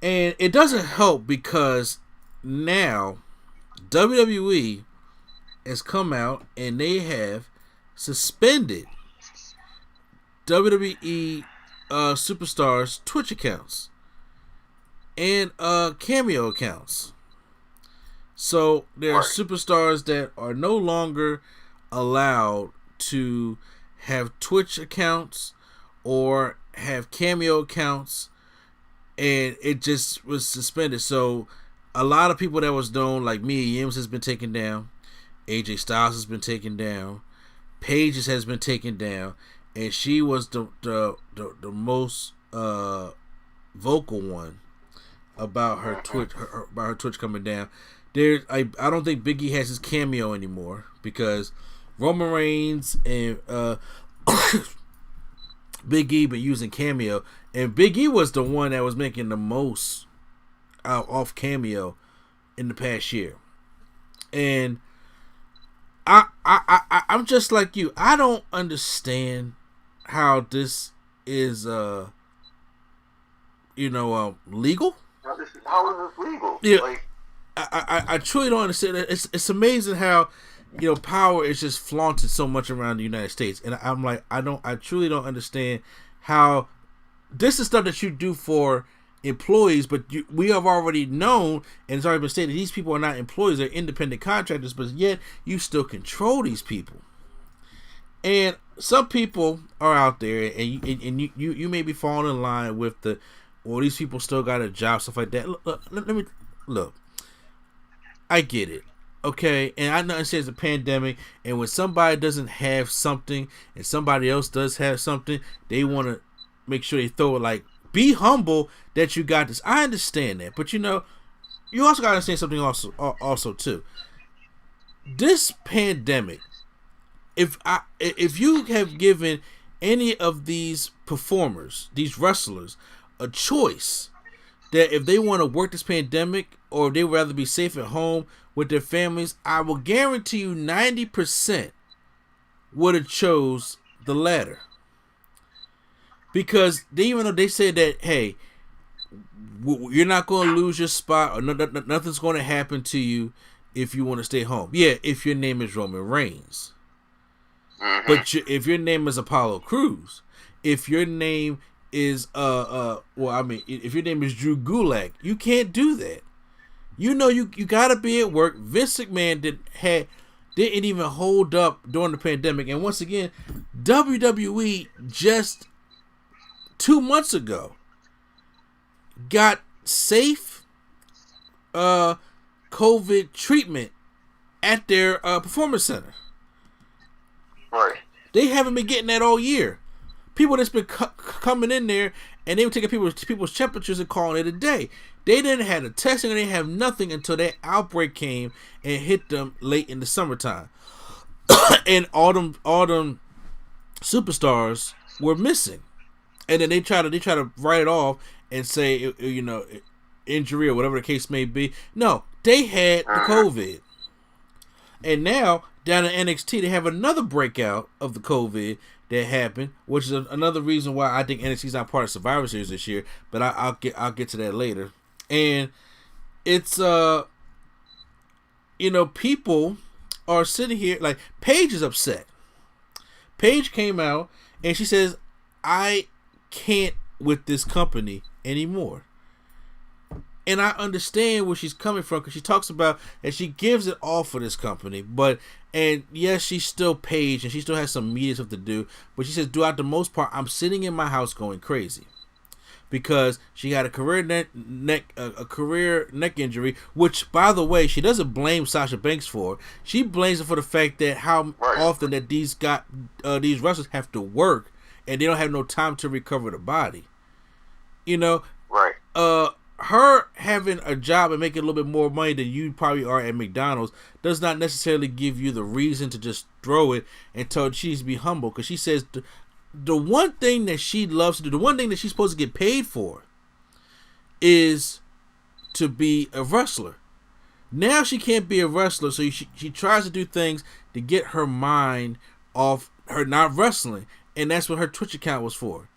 And it doesn't help because now WWE has come out and they have suspended WWE superstars' Twitch accounts and Cameo accounts. So there are Right. superstars that are no longer allowed to have Twitch accounts or have Cameo accounts, and it just was suspended. So a lot of people that was known, like Mia Yim, has been taken down. AJ Styles has been taken down. Paige's has been taken down, and she was the most vocal one about her Twitch about her Twitch coming down. I don't think Big E has his Cameo anymore because Roman Reigns and Big E been using Cameo, and Big E was the one that was making the most out off Cameo in the past year. And I'm just like you. I don't understand how this is legal. How is this legal? Yeah, Like, I truly don't understand. It's amazing how power is just flaunted so much around the United States, and I'm like, I truly don't understand how this is stuff that you do for employees, but we have already known, and it's already been stated, these people are not employees; they're independent contractors, but yet you still control these people. And some people are out there, and you may be falling in line with the, well, these people still got a job, stuff like that. Look. I get it, okay, and I understand it's a pandemic, and when somebody doesn't have something and somebody else does have something, they want to make sure they throw it. Like, be humble that you got this. I understand that, but you also got to understand something also too. This pandemic, if you have given any of these performers, these wrestlers, a choice that if they want to work this pandemic or if they would rather be safe at home with their families, I will guarantee you 90% would have chose the latter. Because even though they say that, hey, you're not going to lose your spot or nothing's going to happen to you if you want to stay home. Yeah, if your name is Roman Reigns. But if your name is Apollo Crews, if your name is if your name is Drew Gulak, you can't do that. You gotta be at work. Vince McMahon didn't even hold up during the pandemic, and once again, WWE just 2 months ago got safe COVID treatment at their performance center. right. They haven't been getting that all year. People that's been coming in there and they were taking people's temperatures and calling it a day. They didn't have the testing and they have nothing until that outbreak came and hit them late in the summertime. And all them superstars were missing. And then they try to write it off and say, injury or whatever the case may be. No, they had the COVID. And now down in NXT they have another breakout of the COVID that happened, which is another reason why I think NXT's not part of Survivor Series this year. But I'll get to that later. And it's people are sitting here like Paige is upset. Paige came out and she says, "I can't with this company anymore." And I understand where she's coming from because she talks about and she gives it all for this company. And yes, she's still Paige and she still has some media stuff to do. But she says, throughout the most part, I'm sitting in my house going crazy. Because she had a career neck injury, which, by the way, she doesn't blame Sasha Banks for. She blames her for the fact that how often that these wrestlers have to work and they don't have no time to recover the body. Right. Her having a job and making a little bit more money than you probably are at McDonald's does not necessarily give you the reason to just throw it and tell her she needs to be humble. Because she says the one thing that she loves to do, the one thing that she's supposed to get paid for, is to be a wrestler. Now she can't be a wrestler, so she tries to do things to get her mind off her not wrestling. And that's what her Twitch account was for.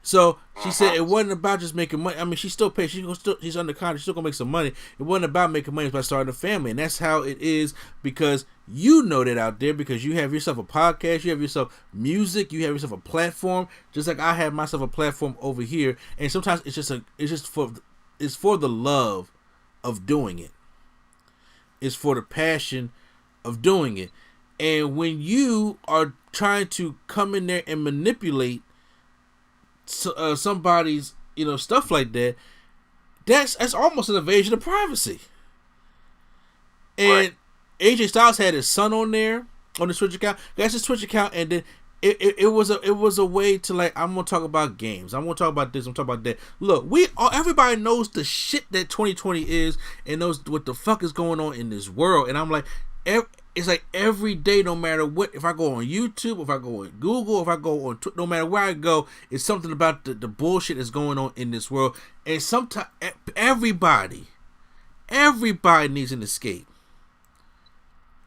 So she said it wasn't about just making money. I mean, she still pays. She's under contract. She's still gonna make some money. It wasn't about making money. It's about starting a family, and that's how it is. Because you know that out there, because you have yourself a podcast, you have yourself music, you have yourself a platform. Just like I have myself a platform over here, and sometimes it's for the love of doing it. It's for the passion of doing it. And when you are trying to come in there and manipulate somebody's, stuff like that, that's almost an invasion of privacy. And right. AJ Styles had his son on there on the Twitch account. That's his Twitch account, and then it was a way to, like, I'm gonna talk about games. I'm gonna talk about this. I'm gonna talk about that. Look, everybody knows the shit that 2020 is, and knows what the fuck is going on in this world. And I'm like, it's like every day, no matter what, if I go on YouTube, if I go on Google, if I go on no matter where I go, it's something about the bullshit that's going on in this world. And sometimes everybody needs an escape.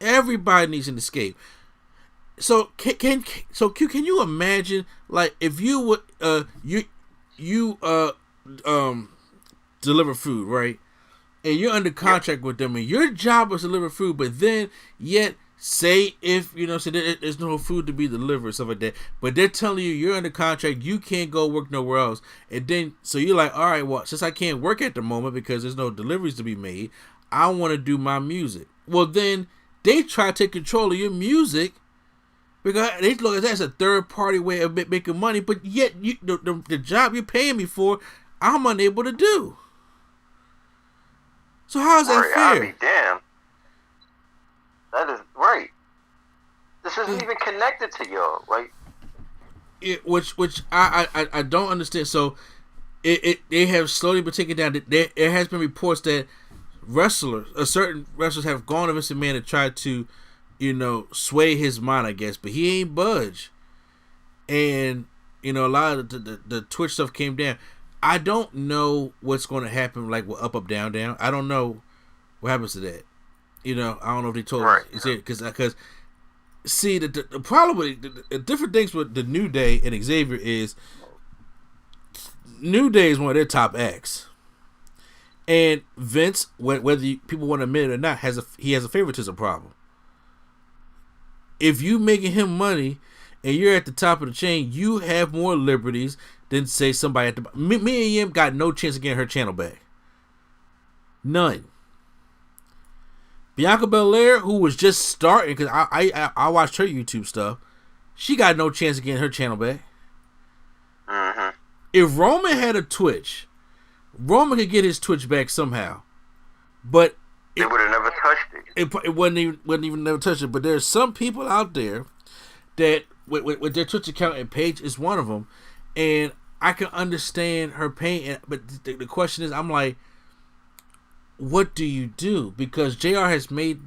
Everybody needs an escape. So can you imagine, like, if you would you deliver food, right? And you're under contract with them, and your job is to deliver food, but then yet say if there's no food to be delivered, stuff like that, but they're telling you you're under contract, you can't go work nowhere else, and then so you're like, all right, well, since I can't work at the moment because there's no deliveries to be made, I want to do my music. Well, then they try to take control of your music because they look at that as a third party way of making money, but yet the job you're paying me for, I'm unable to do. So how is that fair? I'll be damned. That is right. This isn't even connected to y'all, like. Which I don't understand. So they have slowly been taken down. There has been reports that certain wrestlers have gone to Mr. Man to try to, sway his mind, I guess, but he ain't budge. And a lot of the Twitch stuff came down. I don't know what's going to happen, like with up, down, down. I don't know what happens to that. I don't know if they told us. Because see, the problem with the different things with the New Day and Xavier is New Day is one of their top acts. And Vince, whether people want to admit it or not, he has a favoritism problem. If you making him money and you're at the top of the chain, you have more liberties than, say, somebody at the bottom. Me and Yim got no chance of getting her channel back. None. Bianca Belair, who was just starting, because I watched her YouTube stuff, she got no chance of getting her channel back. Mm-hmm. If Roman had a Twitch, Roman could get his Twitch back somehow. But they would have never touched it. It wouldn't even never touch it. But there's some people out there that with their Twitch account, and Paige is one of them, and I can understand her pain, but the question is, I'm like, what do you do? Because JR has made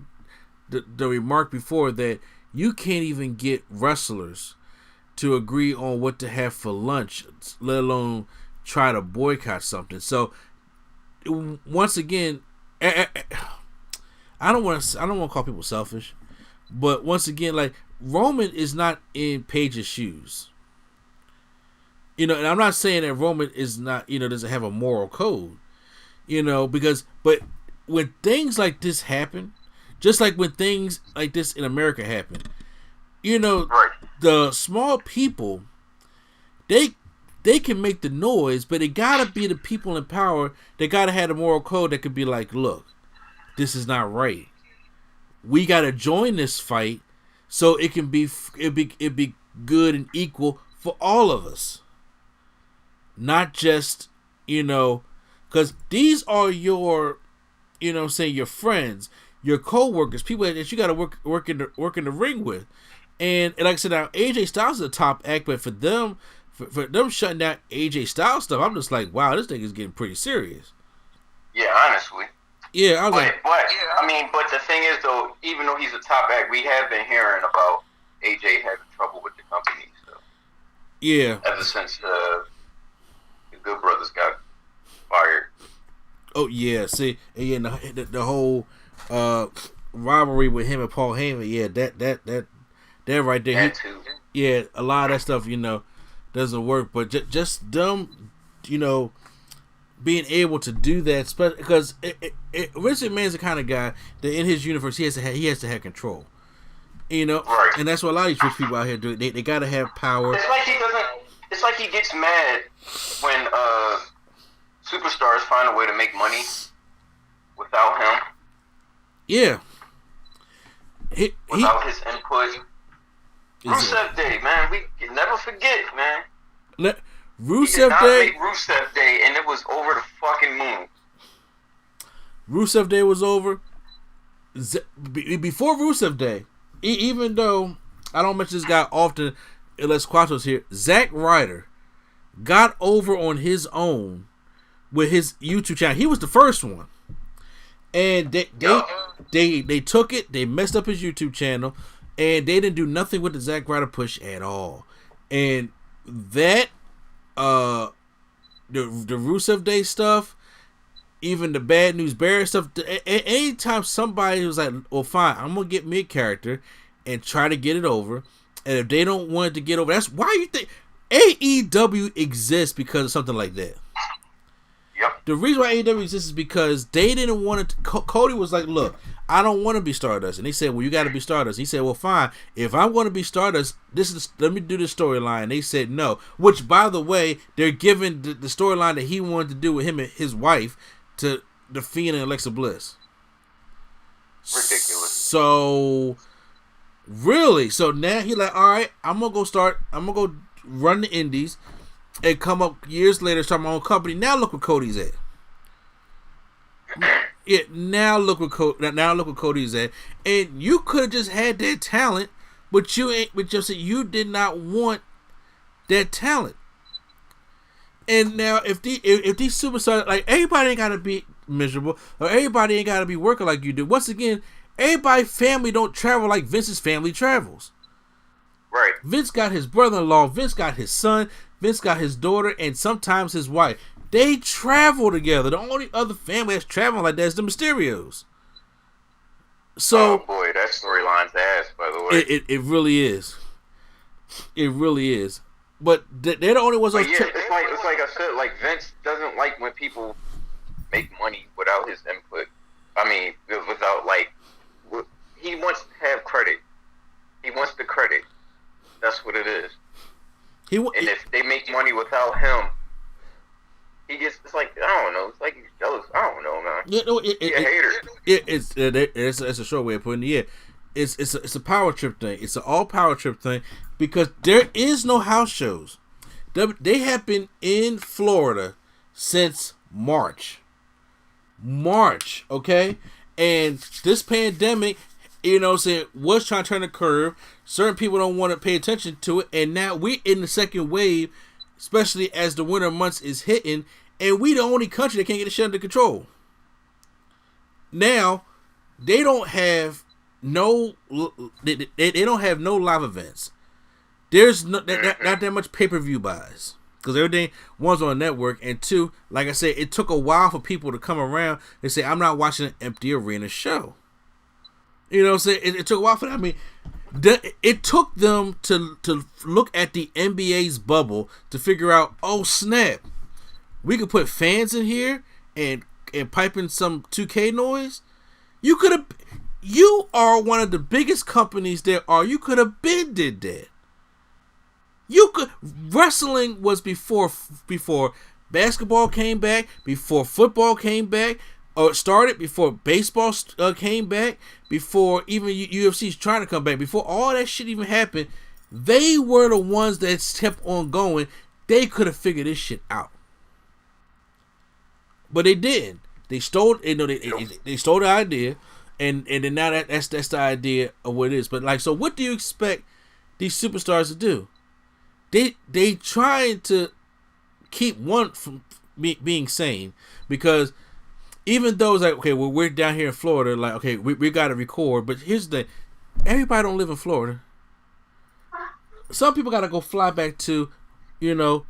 the remark before that you can't even get wrestlers to agree on what to have for lunch, let alone try to boycott something. So once again, I don't want to call people selfish, but once again, like, Roman is not in Paige's shoes. And I'm not saying that Roman is not, doesn't have a moral code, but when things like this happen, just like when things like this in America happen, right. The small people, they can make the noise, but it gotta be the people in power. They gotta have a moral code that could be like, look, this is not right. We gotta join this fight so it be good and equal for all of us. Not just, because these are your, your friends, your co-workers, people that you got to work in the ring with. And like I said, now AJ Styles is a top act, but for them shutting down AJ Styles stuff, I'm just like, wow, this thing is getting pretty serious. Yeah, honestly. Yeah, I was but the thing is, though, even though he's a top act, we have been hearing about AJ having trouble with the company. So yeah, ever since the Good Brothers got fired. Oh yeah, see, and the whole rivalry with him and Paul Heyman, yeah, that right there. That too. Yeah, a lot of that stuff, doesn't work. But just them, being able to do that, because Vince McMahon's the kind of guy that in his universe he has to have control. Right. And that's what a lot of these rich people out here do. They got to have power. It's like he doesn't. It's like he gets mad when superstars find a way to make money without him. Yeah. Without his input. Rusev Day, man, we can never forget, man. Rusev Day. Make Rusev Day, and it was over the fucking moon. Rusev Day was over. Before Rusev Day, even though I don't mention this guy often, unless Quattro's here, Zack Ryder got over on his own with his YouTube channel. He was the first one, and they took it. They messed up his YouTube channel, and they didn't do nothing with the Zack Ryder push at all. And that the Rusev Day stuff, even the Bad News Bears stuff. Anytime somebody was like, "Well, fine, I'm gonna get me a character and try to get it over," and if they don't want it to get over, that's why you think AEW exists, because of something like that. Yep. The reason why AEW exists is because they didn't want it. Cody was like, "Look, I don't want to be Stardust," and they said, "Well, you got to be Stardust." He said, "Well, fine. If I'm going to be Stardust, let me do the storyline." They said no. Which, by the way, they're giving the storyline that he wanted to do with him and his wife to The Fiend and Alexa Bliss. Ridiculous. So, really, now he like, all right, I'm gonna go run the indies and come up years later, start my own company. Now look where Cody's at. Yeah, now look where Cody's at. And you could have just had that talent, but you did not want that talent. And now if these superstars, like, everybody ain't gotta be miserable, or everybody ain't gotta be working like you do. Once again, everybody's family don't travel like Vince's family travels. Right. Vince got his brother-in-law, Vince got his son, Vince got his daughter, and sometimes his wife. They travel together. The only other family that's traveling like that is the Mysterios. So, oh boy, that storyline's ass, by the way. It really is. It really is. But they're the only ones. But yeah, it's like I said. Like, Vince doesn't like when people make money without his input. I mean, without, like, he wants to have credit. He wants the credit. That's what it is. And if they make money without him, he gets. It's like, I don't know. It's like he's jealous. I don't know, man. Yeah, no, he's a hater. It's a short way of putting it. Yeah, it's a power trip thing. It's an all power trip thing, because there is no house shows. They have been in Florida since March, okay? And this pandemic, was trying to turn the curve. Certain people don't want to pay attention to it, and now we're in the second wave, especially as the winter months is hitting, and we the only country that can't get the shit under control. Now, they don't have no live events. There's not that much pay-per-view buys, because everything, one's on a network, and two, like I said, it took a while for people to come around and say, I'm not watching an empty arena show. You know what I'm saying? It took a while for that. I mean, it took them to look at the NBA's bubble to figure out, oh snap, we could put fans in here and pipe in some 2K noise. You are one of the biggest companies there are. You could have been did that. Wrestling was before basketball came back, before football came back, or started, before baseball came back, before even UFC's trying to come back, before all that shit even happened. They were the ones that kept on going. They could have figured this shit out, but they didn't. They stole. They stole the idea, and then now that's the idea of what it is. But, like, so what do you expect these superstars to do? They trying to keep one from being sane, because even though it's like, okay, well, we're down here in Florida, like, okay, we got to record, but here's the thing, everybody don't live in Florida. Some people got to go fly back to,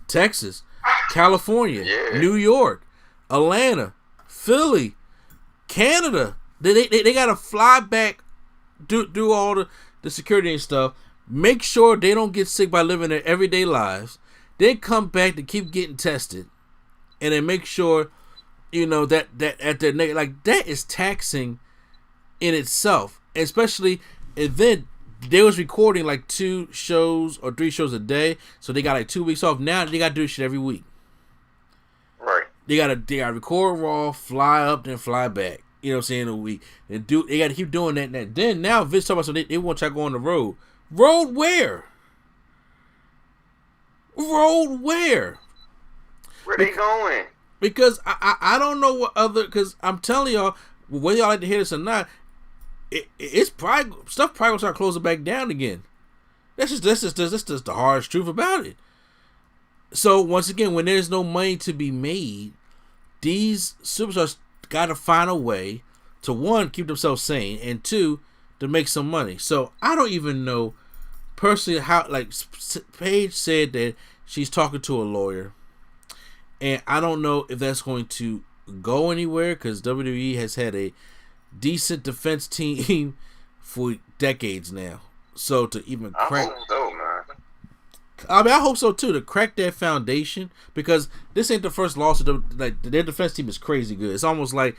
Texas, California, New York, Atlanta, Philly, Canada. They got to fly back, do all the security and stuff, make sure they don't get sick by living their everyday lives. then come back to keep getting tested, and then make sure, that at their neck, like that is taxing in itself, especially. And then they was recording like 2 shows or 3 shows a day, so they got like 2 weeks off. Now they got to do shit every week. Right. They gotta record Raw, fly up, then fly back. You know what I'm saying? A week. And they gotta keep doing that. And that. Then now Vince talking about, so they want y'all to go on the road. Road where? Road where? Where they going? Because I don't know what other. Because I'm telling y'all, whether y'all like to hear this or not, it's probably stuff probably gonna start closing back down again. That's just the hardest truth about it. So once again, when there's no money to be made, these superstars gotta find a way to, 1, keep themselves sane, and 2, to make some money. So I don't even know personally how. Like Paige said that she's talking to a lawyer, and I don't know if that's going to go anywhere because WWE has had a decent defense team for decades now. So to even crack, I hope so, man. I mean, I hope so too. To crack that foundation, because this ain't the first loss. Like their defense team is crazy good. It's almost like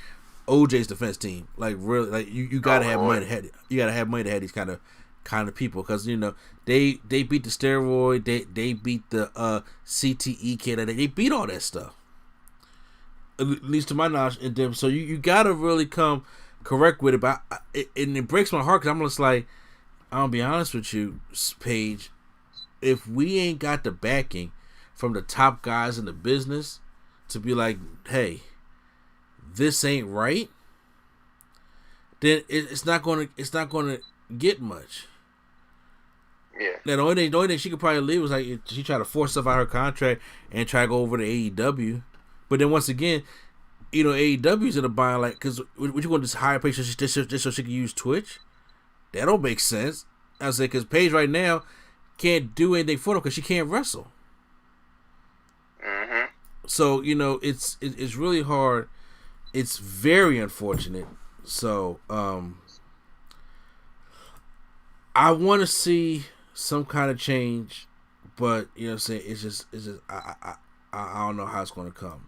OJ's defense team. Like really, like you gotta have money. You gotta have money to have these kind of people, because they beat the steroid. They beat the CTE kid. They beat all that stuff. At least to my knowledge, and them. So you gotta really come correct with it. But it breaks my heart because I'm just like, I'll be honest with you, Paige. If we ain't got the backing from the top guys in the business to be like, hey, this ain't right, then it's not gonna get much. Yeah. Now, the only thing she could probably leave was like she tried to force stuff out of her contract and try to go over to AEW. But then once again, AEW's in the bind, like, because what you going to just hire Paige just so she can use Twitch? That don't make sense. I say, because Paige right now can't do anything for them because she can't wrestle. Mm-hmm. So it's really hard. It's very unfortunate. So I want to see some kind of change, but it's just I don't know how it's going to come.